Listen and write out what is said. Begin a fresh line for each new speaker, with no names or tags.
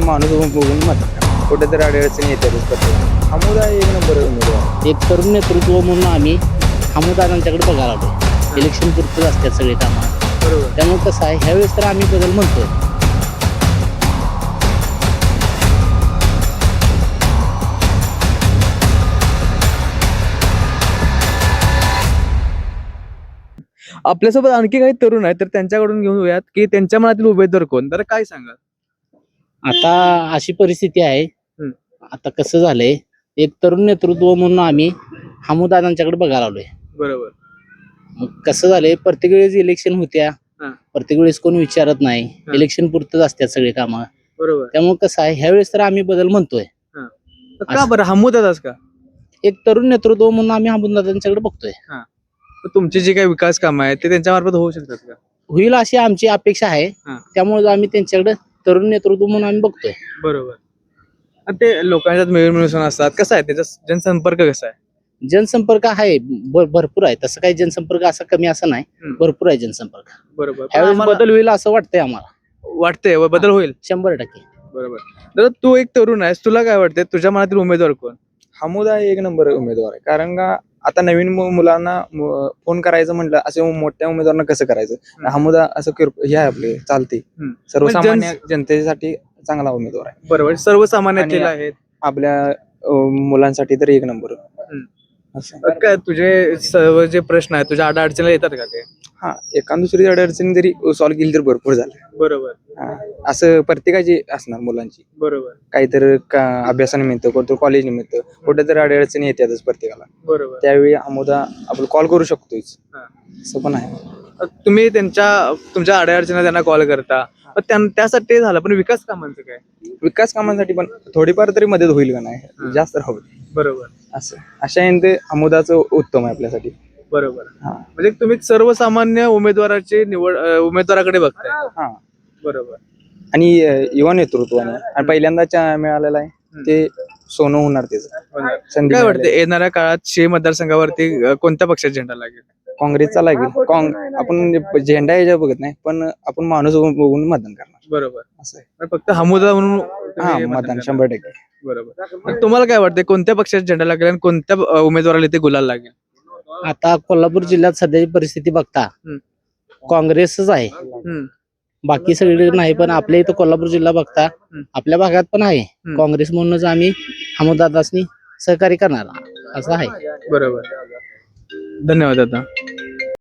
माणूस बघून मत कुठेतरी अडचणी येतातच प्रत्येक अमुदा एक नंबर उमेदवार.
एक तरुण नेतृत्व म्हणून आम्ही दादांच्याकडे बघायला आलोय. इलेक्शन पुरतच असतात सगळे कामं.
बरोबर.
त्यामुळे कसं आहे ह्यावेळेस तर आम्ही बदल म्हणतोय.
आपल्यासोबत आणखी काही तरुण आहेत तर त्यांच्याकडून घेऊयात की त्यांच्या मनातील उमेदवार कोण, तर काय सांगा.
आता अशी परिस्थिती आहे.
हम्म.
आता कसं झालंय एक तरुण नेतृत्व म्हणून आम्ही दादांच्याकडे बघायला आलोय.
बरोबर.
मग कसं झालंय प्रत्येक वेळेस इलेक्शन होत्या.
हा.
प्रत्येक वेळेस कोण विचारत नाही.
हा.
इलेक्शन पुरतच असतात सगळे कामं.
बरोबर.
त्यामुळे कसं आहे ह्यावेळेस तर आम्ही बदल म्हणतोय.
तर का बरं हमूदाच का?
एक तरुण नेतृत्व म्हणून आम्ही दादांच्याकडे बघतोय.
तर तुमची जी काही विकास कामं आहेत ते त्यांच्या मार्फत होऊ शकतात का?
होईल अशी आमची अपेक्षा आहे.
हा.
त्यामुळे आम्ही त्यांच्याकडे तरुण नेतृत्व म्हणून आम्ही बघतोय.
बरोबर. आणि ते लोकांच्यात मिळून असतात, कसं आहे त्याचा जनसंपर्क कसा आहे?
जनसंपर्क आहे भरपूर आहे. तसं काही जनसंपर्क असा कमी असं नाही. भरपूर आहे जनसंपर्क.
बरोबर.
ह्यावेळेस बदल होईल असं वाटतंय आम्हाला.
वाटतंय बदल होईल
100%.
बरोबर. तर तू एक तरुण आहेस, तुला काय वाटतंय तुझ्या मनातील उमेदवार कोण? हमूदा एक नंबर उमेदवार आहे. कारण का आता नवीन मुलांना फोन करायचं म्हटलं असे मोठ्या उमेदवारांना कसं करायचं, हमूदा असं हे आहे आपले चालते. सर्वसामान्य जनतेसाठी चांगला उमेदवार आहे. बरोबर. सर्वसामान्य आहेत आपल्या मुलांसाठी तर एक नंबर. काय तुझे सर्व जे प्रश्न आहेत तुझ्या अडचणी येतात का ते? हा, एखाद दुसरी अडचणी जरी सॉल्व्ह केली तर भरपूर झालं. बरोबर. असं प्रत्येकाची असणार मुलांची. बरोबर. काहीतरी अभ्यासानिमित्त कुठं कॉलेज निमित्त कुठेतरी अडचणी येतातच प्रत्येकाला. बरोबर. त्यावेळी अमुदा आपण कॉल करू शकतोय. असं पण आहे. तुम्ही तुमच्या अडचणीला त्यांना कॉल करता, त्यासाठी झालं. पण विकास कामांचं काय? विकास कामांसाठी पण थोडीफार तरी मदत होईल का नाही, जास्त राहू दे. बरोबर. असं अशा ते अमुदाचं उत्तम आहे आपल्यासाठी. बरोबर. म्हणजे तुम्ही सर्वसामान्य उमेदवाराकडे बघताय. हा, बरोबर. आणि युवा नेतृत्वाने आणि पहिल्यांदा मिळालेला आहे ते सोनं होणार त्याचं. काय वाटतं येणाऱ्या काळात शिव मतदारसंघावरती कोणत्या पक्षाचा झेंडा लागेल? काँग्रेसचा लागेल. आपण झेंडा याच्या बघत नाही, पण आपण माणूस बघून मतदान करणार. बरोबर. असं आहे. फक्त हमूदा म्हणून मतदान 100%. बरोबर. तुम्हाला काय वाटतं कोणत्या पक्षाचा झेंडा लागेल आणि कोणत्या उमेदवाराला ते गुलाल लागेल?
आता कोल्हापूर जिल्ह्यात सध्याची परिस्थिती बघता काँग्रेसच आहे. बाकी सगळीकडे नाही, पण आपल्या इथं कोल्हापूर जिल्हा बघता आपल्या भागात पण आहे काँग्रेस. म्हणूनच आम्ही दादांनी सहकार्य करणार असं आहे.
बरोबर. धन्यवाद दादा.